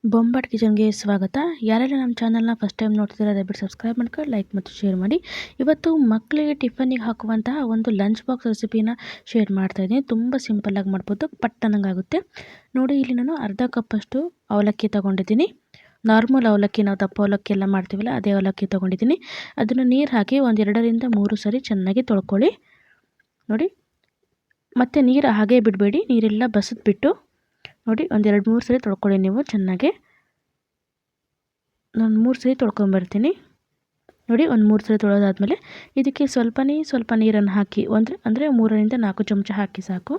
ಬೊಂಬಾಟ್ ಕಿಚನ್ಗೆ ಸ್ವಾಗತ. ಯಾರೆಲ್ಲ ನಮ್ಮ ಚಾನಲ್ನ ಫಸ್ಟ್ ಟೈಮ್ ನೋಡ್ತಿದ್ದಾರೆ ದಯವಿಟ್ಟು ಸಬ್ಸ್ಕ್ರೈಬ್ ಮಾಡ್ಕೊಂಡು ಲೈಕ್ ಮತ್ತು ಶೇರ್ ಮಾಡಿ. ಇವತ್ತು ಮಕ್ಕಳಿಗೆ ಟಿಫನ್ನಿಗೆ ಹಾಕುವಂತಹ ಒಂದು ಲಂಚ್ ಬಾಕ್ಸ್ ರೆಸಿಪಿನ ಶೇರ್ ಮಾಡ್ತಾ ಇದ್ದೀನಿ. ತುಂಬ ಸಿಂಪಲ್ಲಾಗಿ ಮಾಡ್ಬೋದು, ಪಟ್ಟನಂಗಾಗುತ್ತೆ. ನೋಡಿ, ಇಲ್ಲಿ ನಾನು ಅರ್ಧ ಕಪ್ಪಷ್ಟು ಅವಲಕ್ಕಿ ತೊಗೊಂಡಿದ್ದೀನಿ. ನಾರ್ಮಲ್ ಅವಲಕ್ಕಿ, ನಾವು ದಪ್ಪ ಅವಲಕ್ಕಿ ಎಲ್ಲ ಮಾಡ್ತೀವಲ್ಲ ಅದೇ ಅವಲಕ್ಕಿ ತೊಗೊಂಡಿದ್ದೀನಿ. ಅದನ್ನು ನೀರು ಹಾಕಿ ಒಂದು 2ರಿಂದ 3 ಸರಿ ಚೆನ್ನಾಗಿ ತೊಳ್ಕೊಳ್ಳಿ. ನೋಡಿ, ಮತ್ತು ನೀರು ಹಾಗೇ ಬಿಡಬೇಡಿ, ನೀರೆಲ್ಲ ಬಸಿದ್ಬಿಟ್ಟು ನೋಡಿ ಒಂದು 2-3 ಸರಿ ತೊಳ್ಕೊಳ್ಳಿ ನೀವು ಚೆನ್ನಾಗಿ. ನಾನು 3 ಸರಿ ತೊಳ್ಕೊಂಬರ್ತೀನಿ. ನೋಡಿ, ಒಂದು 3 ಸರಿ ತೊಳೆದಾದ್ಮೇಲೆ ಇದಕ್ಕೆ ಸ್ವಲ್ಪ ನೀರನ್ನು ಹಾಕಿ ಅಂದರೆ 3ರಿಂದ 4 ಚಮಚ ಹಾಕಿ ಸಾಕು.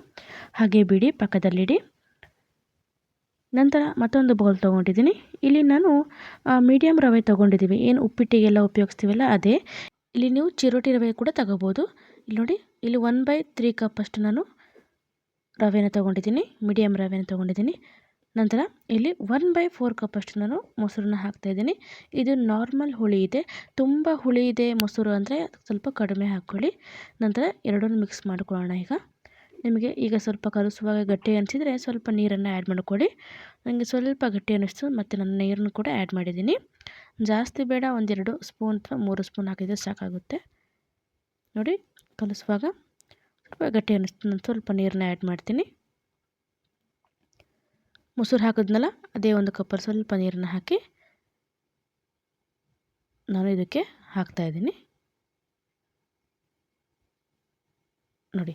ಹಾಗೆ ಬಿಡಿ, ಪಕ್ಕದಲ್ಲಿಡಿ. ನಂತರ ಮತ್ತೊಂದು ಬೌಲ್ ತೊಗೊಂಡಿದ್ದೀನಿ. ಇಲ್ಲಿ ನಾನು ಮೀಡಿಯಮ್ ರವೆ ತೊಗೊಂಡಿದ್ದೀವಿ, ಏನು ಉಪ್ಪಿಟ್ಟಿಗೆಲ್ಲ ಉಪಯೋಗಿಸ್ತೀವಲ್ಲ ಅದೇ. ಇಲ್ಲಿ ನೀವು ಚಿರೋಟಿ ರವೆ ಕೂಡ ತಗೋಬೋದು. ಇಲ್ಲಿ ನೋಡಿ, ಇಲ್ಲಿ 1/3 ಕಪ್ಪಷ್ಟು ನಾನು ರವೆನ ತೊಗೊಂಡಿದ್ದೀನಿ, ಮೀಡಿಯಮ್ ರವೆನ ತೊಗೊಂಡಿದ್ದೀನಿ. ನಂತರ ಇಲ್ಲಿ 1/4 ಕಪ್ಪಷ್ಟು ನಾನು ಮೊಸರನ್ನ ಹಾಕ್ತಾಯಿದ್ದೀನಿ. ಇದು ನಾರ್ಮಲ್ ಹುಳಿ ಇದೆ, ತುಂಬ ಹುಳಿ ಇದೆ ಮೊಸರು ಅಂದರೆ ಸ್ವಲ್ಪ ಕಡಿಮೆ ಹಾಕ್ಕೊಳ್ಳಿ. ನಂತರ ಎರಡನ್ನೂ ಮಿಕ್ಸ್ ಮಾಡ್ಕೊಳ್ಳೋಣ. ನಿಮಗೆ ಈಗ ಸ್ವಲ್ಪ ಕಲಸುವಾಗ ಗಟ್ಟಿ ಅನಿಸಿದರೆ ಸ್ವಲ್ಪ ನೀರನ್ನು ಆ್ಯಡ್ ಮಾಡ್ಕೊಳ್ಳಿ. ನನಗೆ ಸ್ವಲ್ಪ ಗಟ್ಟಿ ಅನ್ನಿಸ್ತು, ಮತ್ತು ನಾನು ನೀರನ್ನು ಕೂಡ ಆ್ಯಡ್ ಮಾಡಿದ್ದೀನಿ. ಜಾಸ್ತಿ ಬೇಡ, 1-2 ಸ್ಪೂನ್ ಅಥವಾ 3 ಸ್ಪೂನ್ ಹಾಕಿದರೆ ಸಾಕಾಗುತ್ತೆ. ನೋಡಿ, ಕಲಿಸುವಾಗ ಸ್ವಲ್ಪ ಗಟ್ಟಿ ಅನ್ನಿಸ್ತು, ನಾನು ಸ್ವಲ್ಪ ನೀರನ್ನ ಆ್ಯಡ್ ಮಾಡ್ತೀನಿ. ಮೊಸರು ಹಾಕಿದ್ನಲ್ಲ ಅದೇ ಒಂದು ಕಪ್ಪಲ್ಲಿ ಸ್ವಲ್ಪ ನೀರನ್ನು ಹಾಕಿ ನಾನು ಇದಕ್ಕೆ ಹಾಕ್ತಾಯಿದ್ದೀನಿ. ನೋಡಿ,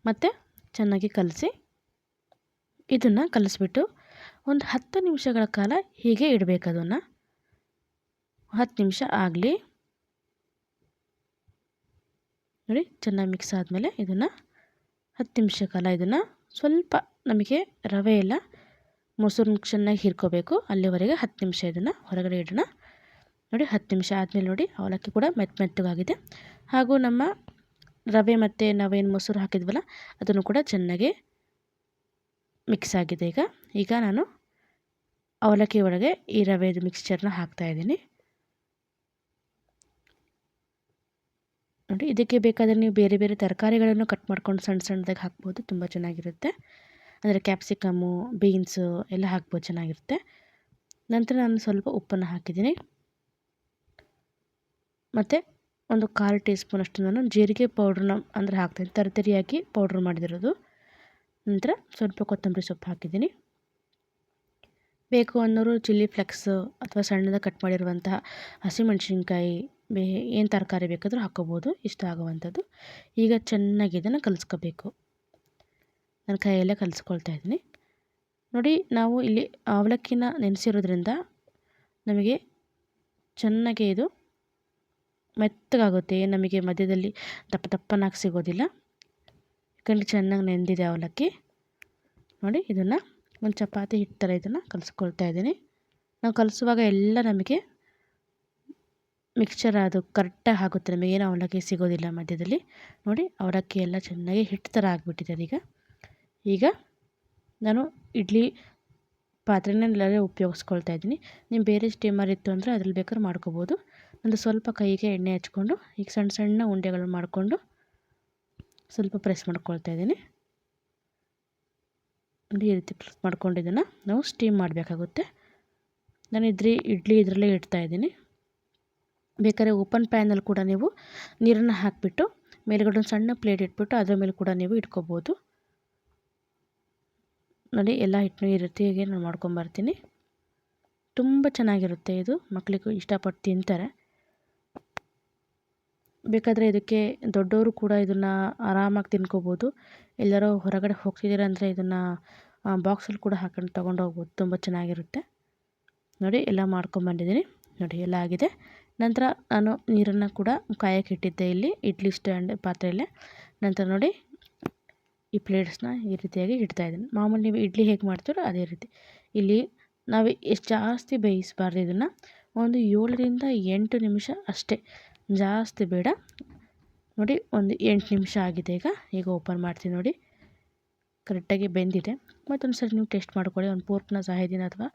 ಮತ್ತು ಚೆನ್ನಾಗಿ ಕಲಸಿ ಇದನ್ನು ಕಲಿಸ್ಬಿಟ್ಟು ಒಂದು 10 ನಿಮಿಷಗಳ ಕಾಲ ಹೀಗೆ ಇಡಬೇಕು. ಅದನ್ನು 10 ನಿಮಿಷ ಆಗಲಿ. ನೋಡಿ, ಚೆನ್ನಾಗಿ ಮಿಕ್ಸ್ ಆದಮೇಲೆ ಇದನ್ನು 10 ನಿಮಿಷ ಕಾಲ ಇದನ್ನು ಸ್ವಲ್ಪ ನಮಗೆ ರವೆ ಎಲ್ಲ ಮೊಸರನ್ನ ಚೆನ್ನಾಗಿ ಹೀರ್ಕೋಬೇಕು, ಅಲ್ಲಿವರೆಗೆ 10 ನಿಮಿಷ ಇದನ್ನು ಹೊರಗಡೆ ಇಡೋಣ. ನೋಡಿ, 10 ನಿಮಿಷ ಆದಮೇಲೆ ನೋಡಿ ಅವಲಕ್ಕಿ ಕೂಡ ಮೆತ್ತಗಾಗಿದೆ. ಹಾಗೂ ನಮ್ಮ ರವೆ ಮತ್ತು ನಾವೇನು ಮೊಸರು ಹಾಕಿದ್ವಲ್ಲ ಅದನ್ನು ಕೂಡ ಚೆನ್ನಾಗಿ ಮಿಕ್ಸ್ ಆಗಿದೆ. ಈಗ ನಾನು ಅವಲಕ್ಕಿ ಒಳಗೆ ಈ ರವೆದು ಮಿಕ್ಸ್ಚರ್ನ ಹಾಕ್ತಾಯಿದ್ದೀನಿ. ನೋಡಿ, ಇದಕ್ಕೆ ಬೇಕಾದರೆ ನೀವು ಬೇರೆ ಬೇರೆ ತರಕಾರಿಗಳನ್ನು ಕಟ್ ಮಾಡ್ಕೊಂಡು ಸಣ್ಣದಾಗಿ ಹಾಕ್ಬೋದು, ತುಂಬ ಚೆನ್ನಾಗಿರುತ್ತೆ. ಅಂದರೆ ಕ್ಯಾಪ್ಸಿಕಮ್ಮು, ಬೀನ್ಸು ಎಲ್ಲ ಹಾಕ್ಬೋದು, ಚೆನ್ನಾಗಿರುತ್ತೆ. ನಂತರ ನಾನು ಸ್ವಲ್ಪ ಉಪ್ಪನ್ನು ಹಾಕಿದ್ದೀನಿ, ಮತ್ತು ಒಂದು 1/4 ಟೀ ಸ್ಪೂನಷ್ಟು ನಾನು ಜೀರಿಗೆ ಪೌಡ್ರನ್ನ ಅಂದರೆ ಹಾಕ್ತೀನಿ, ತರಿಯಾಗಿ ಪೌಡ್ರ್ ಮಾಡಿದಿರೋದು. ನಂತರ ಸ್ವಲ್ಪ ಕೊತ್ತಂಬರಿ ಸೊಪ್ಪು ಹಾಕಿದ್ದೀನಿ. ಬೇಕು ಅನ್ನೋರು ಚಿಲ್ಲಿ ಫ್ಲೆಕ್ಸು ಅಥವಾ ಸಣ್ಣದಾಗಿ ಕಟ್ ಮಾಡಿರುವಂತಹ ಹಸಿಮೆಣ್ಸಿನ್ಕಾಯಿ, ಏನು ತರಕಾರಿ ಬೇಕಾದರೂ ಹಾಕ್ಕೋಬೋದು, ಇಷ್ಟ ಆಗುವಂಥದ್ದು. ಈಗ ಚೆನ್ನಾಗಿ ಇದನ್ನು ಕಲಿಸ್ಕೋಬೇಕು. ನಾನು ಕೈಯಲ್ಲೇ ಕಲಿಸ್ಕೊಳ್ತಾ ಇದ್ದೀನಿ. ನೋಡಿ, ನಾವು ಇಲ್ಲಿ ಅವಲಕ್ಕಿನ ನೆನೆಸಿರೋದ್ರಿಂದ ನಮಗೆ ಚೆನ್ನಾಗಿ ಇದು ಮೆತ್ತಗಾಗುತ್ತೆ, ನಮಗೆ ಮಧ್ಯದಲ್ಲಿ ದಪ್ಪನಾಗಿ ಸಿಗೋದಿಲ್ಲ. ಯಾಕಂದರೆ ಚೆನ್ನಾಗಿ ನೆಂದಿದೆ ಅವಲಕ್ಕಿ. ನೋಡಿ, ಇದನ್ನು ಒಂದು ಚಪಾತಿ ಹಿಟ್ಟು ಥರ ಇದನ್ನು ಕಲಿಸ್ಕೊಳ್ತಾ ಇದ್ದೀನಿ. ನಾವು ಕಲಿಸುವಾಗ ಎಲ್ಲ ನಮಗೆ ಮಿಕ್ಸ್ಚರ್ ಅದು ಕರೆಕ್ಟಾಗಿ ಆಗುತ್ತೆ, ನಮಗೇನು ಅವಲಕ್ಕಿ ಸಿಗೋದಿಲ್ಲ ಮಧ್ಯದಲ್ಲಿ. ನೋಡಿ, ಅವಲಕ್ಕಿ ಎಲ್ಲ ಚೆನ್ನಾಗಿ ಹಿಟ್ಟು ಥರ ಆಗಿಬಿಟ್ಟಿದೆ. ಈಗ ನಾನು ಇಡ್ಲಿ ಪಾತ್ರೆನಲ್ಲೇ ಉಪಯೋಗಿಸ್ಕೊಳ್ತಾ ಇದ್ದೀನಿ. ನೀವು ಬೇರೆ ಸ್ಟೀಮರ್ ಇತ್ತು ಅಂದರೆ ಅದ್ರಲ್ಲಿ ಬೇಕಾದ್ರೆ ಮಾಡ್ಕೋಬೋದು. ಒಂದು ಸ್ವಲ್ಪ ಕೈಗೆ ಎಣ್ಣೆ ಹಚ್ಕೊಂಡು ಈಗ ಸಣ್ಣ ಉಂಡೆಗಳು ಮಾಡಿಕೊಂಡು ಸ್ವಲ್ಪ ಪ್ರೆಸ್ ಮಾಡ್ಕೊಳ್ತಾ ಇದ್ದೀನಿ. ನೋಡಿ, ಈ ರೀತಿ ಪ್ರೆಸ್ ಮಾಡ್ಕೊಂಡು ಇದನ್ನು ನಾವು ಸ್ಟೀಮ್ ಮಾಡಬೇಕಾಗುತ್ತೆ. ನಾನು ಇಡ್ಲಿ ಇದರಲ್ಲೇ ಇಡ್ತಾಯಿದ್ದೀನಿ. ಬೇಕಾದ್ರೆ ಓಪನ್ ಪ್ಯಾನಲ್ಲಿ ಕೂಡ ನೀವು ನೀರನ್ನು ಹಾಕಿಬಿಟ್ಟು ಮೇಲ್ಗಡೆ ಒಂದು ಸಣ್ಣ ಪ್ಲೇಟ್ ಇಟ್ಬಿಟ್ಟು ಅದರ ಮೇಲೆ ಕೂಡ ನೀವು ಇಟ್ಕೋಬೋದು. ನೋಡಿ, ಎಲ್ಲ ಹಿಟ್ಟನ್ನು ಈ ರೀತಿಯಾಗಿ ನಾನು ಮಾಡ್ಕೊಂಬರ್ತೀನಿ. ತುಂಬ ಚೆನ್ನಾಗಿರುತ್ತೆ ಇದು, ಮಕ್ಕಳಿಗೂ ಇಷ್ಟಪಟ್ಟು ತಿಂತಾರೆ. ಬೇಕಾದರೆ ಇದಕ್ಕೆ ದೊಡ್ಡವರು ಕೂಡ ಇದನ್ನು ಆರಾಮಾಗಿ ತಿನ್ಕೋಬೋದು. ಎಲ್ಲರೂ ಹೊರಗಡೆ ಹೋಗ್ತಿದ್ದೀರ ಅಂದರೆ ಇದನ್ನು ಬಾಕ್ಸಲ್ಲಿ ಕೂಡ ಹಾಕೊಂಡು ತೊಗೊಂಡು ಹೋಗ್ಬೋದು, ತುಂಬ ಚೆನ್ನಾಗಿರುತ್ತೆ. ನೋಡಿ, ಎಲ್ಲ ಮಾಡ್ಕೊಂಬಂದಿದ್ದೀನಿ. ನೋಡಿ, ಎಲ್ಲ ಆಗಿದೆ. ನಂತರ ನಾನು ನೀರನ್ನು ಕೂಡ ಕಾಯಕ್ಕೆ ಇಟ್ಟಿದ್ದೆ ಇಲ್ಲಿ ಇಡ್ಲಿ ಸ್ಟ್ಯಾಂಡ್ ಪಾತ್ರೆಯಲ್ಲೇ. ನಂತರ ನೋಡಿ, ಈ ಪ್ಲೇಟ್ಸ್ನ ಈ ರೀತಿಯಾಗಿ ಇಡ್ತಾಯಿದ್ದೀನಿ. ಮಾಮೂಲಿ ನೀವು ಇಡ್ಲಿ ಹೇಗೆ ಮಾಡ್ತೀರೋ ಅದೇ ರೀತಿ. ಇಲ್ಲಿ ನಾವು ಎಷ್ಟು ಜಾಸ್ತಿ ಬೇಯಿಸಬಾರ್ದು, ಇದನ್ನು ಒಂದು 7ರಿಂದ 8 ನಿಮಿಷ ಅಷ್ಟೇ, ಜಾಸ್ತಿ ಬೇಡ. ನೋಡಿ, ಒಂದು 8 ನಿಮಿಷ ಆಗಿದೆ. ಈಗ ಓಪನ್ ಮಾಡ್ತೀನಿ. ನೋಡಿ, ಕರೆಕ್ಟಾಗಿ ಬೆಂದಿದೆ. ಮತ್ತೊಂದು ಸರಿ ನೀವು ಟೇಸ್ಟ್ ಮಾಡ್ಕೊಳ್ಳಿ, ಒಂದು ಫೋರ್ಕ್ನ ಸಹಾಯದಿಂದ ಅಥವಾ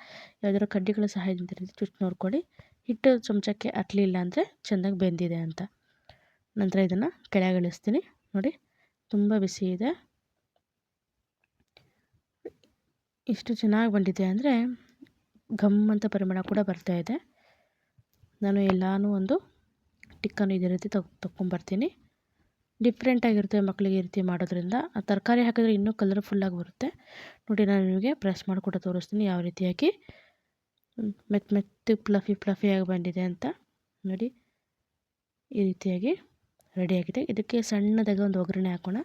ಯಾವುದಾದ್ರು ಕಡ್ಡಿಗಳ ಸಹಾಯದಿಂದ ಚುಚ್ಚಿ ನೋಡ್ಕೊಳ್ಳಿ. ಹಿಟ್ಟು ಚಮಚಕ್ಕೆ ಹತ್ತಲಿಲ್ಲ ಅಂದರೆ ಚೆಂದಾಗಿ ಬೆಂದಿದೆ ಅಂತ. ನಂತರ ಇದನ್ನು ಕೆಳಗೆ ಇಳಿಸ್ತೀನಿ. ನೋಡಿ, ತುಂಬ ಬಿಸಿ ಇದೆ. ಎಷ್ಟು ಚೆನ್ನಾಗಿ ಬಂದಿದೆ ಅಂದರೆ ಘಮ್ ಅಂತ ಪರಿಮಳ ಕೂಡ ಬರ್ತಾ ಇದೆ. ನಾನು ಎಲ್ಲನೂ ಒಂದು ಟಿಕ್ಕನ್ನು ಇದೇ ರೀತಿ ತೊಗೊಂಬರ್ತೀನಿ. ಡಿಫ್ರೆಂಟಾಗಿರುತ್ತೆ ಮಕ್ಕಳಿಗೆ ಈ ರೀತಿ ಮಾಡೋದ್ರಿಂದ. ತರಕಾರಿ ಹಾಕಿದ್ರೆ ಇನ್ನೂ ಕಲರ್ಫುಲ್ಲಾಗಿ ಬರುತ್ತೆ. ನೋಡಿ ನಾನು ನಿಮಗೆ ಪ್ರೆಸ್ ಮಾಡಿ ಕೂಡ ತೋರಿಸ್ತೀನಿ ಯಾವ ರೀತಿಯಾಗಿ ಮೆತ್ತಗೆ ಫ್ಲಫಿಯಾಗಿ ಬಂದಿದೆ ಅಂತ. ನೋಡಿ ಈ ರೀತಿಯಾಗಿ ರೆಡಿಯಾಗಿದೆ. ಇದಕ್ಕೆ ಸಣ್ಣದಾಗಿ ಒಂದು ಒಗ್ಗರಣೆ ಹಾಕೋಣ,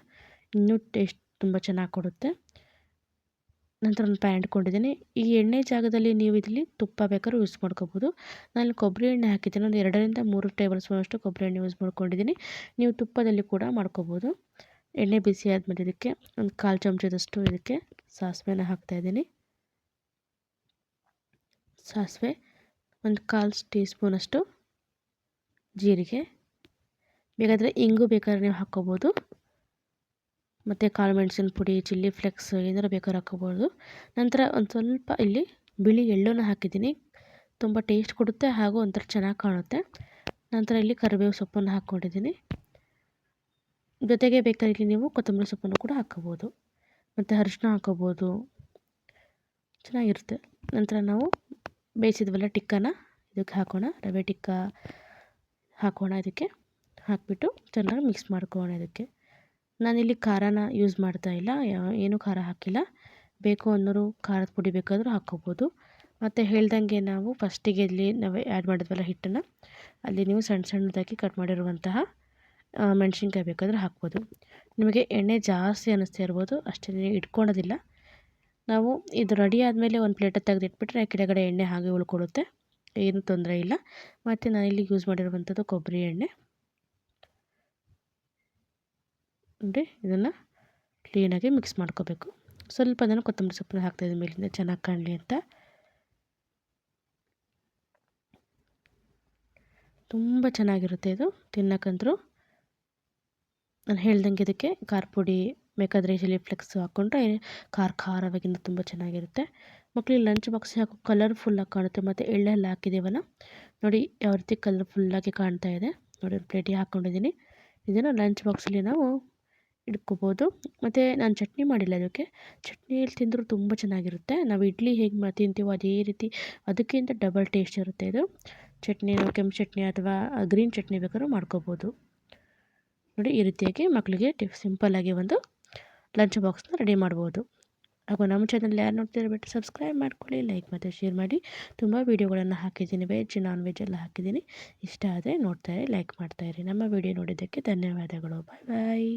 ಇನ್ನೂ ಟೇಸ್ಟ್ ತುಂಬ ಚೆನ್ನಾಗಿ ಕೊಡುತ್ತೆ. ನಂತರ ಒಂದು ಪ್ಯಾನ್ ಇಟ್ಕೊಂಡಿದ್ದೀನಿ. ಈ ಎಣ್ಣೆ ಜಾಗದಲ್ಲಿ ನೀವು ಇದರಲ್ಲಿ ತುಪ್ಪ ಬೇಕಾದ್ರೂ ಯೂಸ್ ಮಾಡ್ಕೋಬೋದು. ನಾನು ಕೊಬ್ಬರಿ ಎಣ್ಣೆ ಹಾಕಿದ್ದೀನಿ. ಒಂದು 2ರಿಂದ 3 ಟೇಬಲ್ ಸ್ಪೂನಷ್ಟು ಕೊಬ್ಬರಿ ಎಣ್ಣೆ ಯೂಸ್ ಮಾಡ್ಕೊಂಡಿದ್ದೀನಿ. ನೀವು ತುಪ್ಪದಲ್ಲಿ ಕೂಡ ಮಾಡ್ಕೋಬೋದು. ಎಣ್ಣೆ ಬಿಸಿ ಆದಮೇಲೆ ಇದಕ್ಕೆ ಒಂದು 1/4 ಚಮಚದಷ್ಟು ಇದಕ್ಕೆ ಸಾಸಿವೆನ ಹಾಕ್ತಾಯಿದ್ದೀನಿ. ಸಾಸಿವೆ, ಒಂದು 1/4 ಟೀ ಸ್ಪೂನಷ್ಟು ಜೀರಿಗೆ, ಬೇಕಾದರೆ ಇಂಗು ಬೇಕಾದ್ರೆ ನೀವು ಹಾಕ್ಕೋಬೋದು. ಮತ್ತು ಕಾಳು ಮೆಣಸಿನ ಪುಡಿ, ಚಿಲ್ಲಿ ಫ್ಲೆಕ್ಸ್ ಏನಾರು ಬೇಕಾದ್ರೂ ಹಾಕ್ಕೋಬೋದು. ನಂತರ ಒಂದು ಸ್ವಲ್ಪ ಇಲ್ಲಿ ಬಿಳಿ ಎಳ್ಳನ್ನು ಹಾಕಿದ್ದೀನಿ. ತುಂಬ ಟೇಸ್ಟ್ ಕೊಡುತ್ತೆ ಹಾಗೂ ಒಂಥರ ಚೆನ್ನಾಗಿ ಕಾಣುತ್ತೆ. ನಂತರ ಇಲ್ಲಿ ಕರಿಬೇವು ಸೊಪ್ಪನ್ನು ಹಾಕ್ಕೊಂಡಿದ್ದೀನಿ. ಜೊತೆಗೆ ಬೇಕಾದ್ರೆ ಇಲ್ಲಿ ನೀವು ಕೊತ್ತಂಬರಿ ಸೊಪ್ಪನ್ನು ಕೂಡ ಹಾಕ್ಕೋಬೋದು. ಮತ್ತು ಅರಿಶಿನ ಹಾಕ್ಕೋಬೋದು, ಚೆನ್ನಾಗಿರುತ್ತೆ. ನಂತರ ನಾವು ಬೇಯಿಸಿದ್ವಲ್ಲ ಟಿಕ್ಕನ ಇದಕ್ಕೆ ಹಾಕೋಣ. ರವೆ ಟಿಕ್ಕ ಹಾಕೋಣ. ಇದಕ್ಕೆ ಹಾಕಿಬಿಟ್ಟು ಚೆನ್ನಾಗಿ ಮಿಕ್ಸ್ ಮಾಡ್ಕೊಳ್ಳೋಣ. ಇದಕ್ಕೆ ನಾನಿಲ್ಲಿ ಖಾರನ ಯೂಸ್ ಮಾಡ್ತಾ ಇಲ್ಲ, ಏನೂ ಖಾರ ಹಾಕಿಲ್ಲ. ಬೇಕು ಅನ್ನೋರು ಖಾರದ ಪುಡಿ ಬೇಕಾದರೂ ಹಾಕ್ಕೋಬೋದು. ಮತ್ತು ಹೇಳ್ದಂಗೆ ನಾವು ಫಸ್ಟಿಗೆ ಇಲ್ಲಿ ನಾವು ಆ್ಯಡ್ ಮಾಡಿದ್ವಲ್ಲ ಹಿಟ್ಟನ್ನು, ಅಲ್ಲಿ ನೀವು ಸಣ್ಣದಾಗಿ ಕಟ್ ಮಾಡಿರುವಂತಹ ಮೆಣಸಿನ್ಕಾಯಿ ಬೇಕಾದರೆ ಹಾಕ್ಬೋದು. ನಿಮಗೆ ಎಣ್ಣೆ ಜಾಸ್ತಿ ಅನ್ನಿಸ್ತಾ ಇರ್ಬೋದು, ಅಷ್ಟೇ ಇಟ್ಕೊಳ್ಳೋದಿಲ್ಲ. ನಾವು ಇದು ರೆಡಿ ಆದಮೇಲೆ ಒಂದು ಪ್ಲೇಟಿಗೆ ತೆಗೆದಿಟ್ಬಿಟ್ರೆ ಕೆಳಗಡೆ ಎಣ್ಣೆ ಹಾಗೆ ಉಳ್ಕೊಳ್ಳುತ್ತೆ, ಏನು ತೊಂದರೆ ಇಲ್ಲ. ಮತ್ತು ನಾನಿಲ್ಲಿ ಯೂಸ್ ಮಾಡಿರುವಂಥದ್ದು ಕೊಬ್ಬರಿ ಎಣ್ಣೆ. ನೋಡಿ ಇದನ್ನು ಕ್ಲೀನಾಗಿ ಮಿಕ್ಸ್ ಮಾಡ್ಕೋಬೇಕು. ಸ್ವಲ್ಪ ನಾನು ಕೊತ್ತಂಬರಿ ಸೊಪ್ಪನ್ನು ಹಾಕ್ತಾಯಿದ್ದೀನಿ ಮೇಲಿಂದ ಚೆನ್ನಾಗಿ ಕಾಣಲಿ ಅಂತ. ತುಂಬ ಚೆನ್ನಾಗಿರುತ್ತೆ ಇದು ತಿನ್ನಕ್ಕಂತೂ. ನಾನು ಹೇಳ್ದಂಗೆ ಇದಕ್ಕೆ ಖಾರ ಪುಡಿ ಬೇಕಾದರೆ ಚಿಲ್ಲಿ ಫ್ಲೆಕ್ಸ್ ಹಾಕ್ಕೊಂಡ್ರೆ ಖಾರವಾಗಿ ತುಂಬ ಚೆನ್ನಾಗಿರುತ್ತೆ. ಮಕ್ಕಳಿಗೆ ಲಂಚ್ ಬಾಕ್ಸಿಗೆ ಹಾಕೋ ಕಲರ್ಫುಲ್ಲಾಗಿ ಕಾಣುತ್ತೆ. ಮತ್ತು ಎಳ್ಳೆಲ್ಲ ಹಾಕಿದ್ದೀವಲ್ಲ, ನೋಡಿ ಯಾವ ರೀತಿ ಕಲರ್ಫುಲ್ಲಾಗಿ ಕಾಣ್ತಾ ಇದೆ. ನೋಡಿ ಒಂದು ಪ್ಲೇಟಿಗೆ ಹಾಕ್ಕೊಂಡಿದ್ದೀನಿ. ಇದನ್ನು ಲಂಚ್ ಬಾಕ್ಸಲ್ಲಿ ನಾವು ಇಟ್ಕೋಬೋದು. ಮತ್ತು ನಾನು ಚಟ್ನಿ ಮಾಡಿಲ್ಲ ಇದಕ್ಕೆ. ಚಟ್ನಿಯಲ್ಲಿ ತಿಂದರೂ ತುಂಬ ಚೆನ್ನಾಗಿರುತ್ತೆ. ನಾವು ಇಡ್ಲಿ ಹೇಗೆ ತಿಂತೀವೋ ಅದೇ ರೀತಿ, ಅದಕ್ಕಿಂತ ಡಬಲ್ ಟೇಸ್ಟ್ ಇರುತ್ತೆ ಇದು ಚಟ್ನಿ. ನಾವು ಕೆಂಪು ಚಟ್ನಿ ಅಥವಾ ಗ್ರೀನ್ ಚಟ್ನಿ ಬೇಕಾದ್ರೂ ಮಾಡ್ಕೋಬೋದು. ನೋಡಿ ಈ ರೀತಿಯಾಗಿ ಮಕ್ಕಳಿಗೆ ಸಿಂಪಲ್ಲಾಗಿ ಒಂದು ಲಂಚ್ ಬಾಕ್ಸ್ನ ರೆಡಿ ಮಾಡ್ಬೋದು. ಹಾಗೂ ನಮ್ಮ ಚಾನಲ್ ಯಾರು ನೋಡ್ತಿರೋ ಬಿಟ್ಟು ಸಬ್ಸ್ಕ್ರೈಬ್ ಮಾಡ್ಕೊಳ್ಳಿ, ಲೈಕ್ ಮತ್ತು ಶೇರ್ ಮಾಡಿ. ತುಂಬ ವೀಡಿಯೋಗಳನ್ನು ಹಾಕಿದ್ದೀನಿ, ವೆಜ್ ನಾನ್ ವೆಜ್ ಎಲ್ಲ ಹಾಕಿದ್ದೀನಿ. ಇಷ್ಟ ಆದರೆ ನೋಡ್ತಾಯಿರಿ, ಲೈಕ್ ಮಾಡ್ತಾಯಿರಿ. ನಮ್ಮ ವೀಡಿಯೋ ನೋಡಿದ್ದಕ್ಕೆ ಧನ್ಯವಾದಗಳು. ಬಾಯ್ ಬಾಯ್.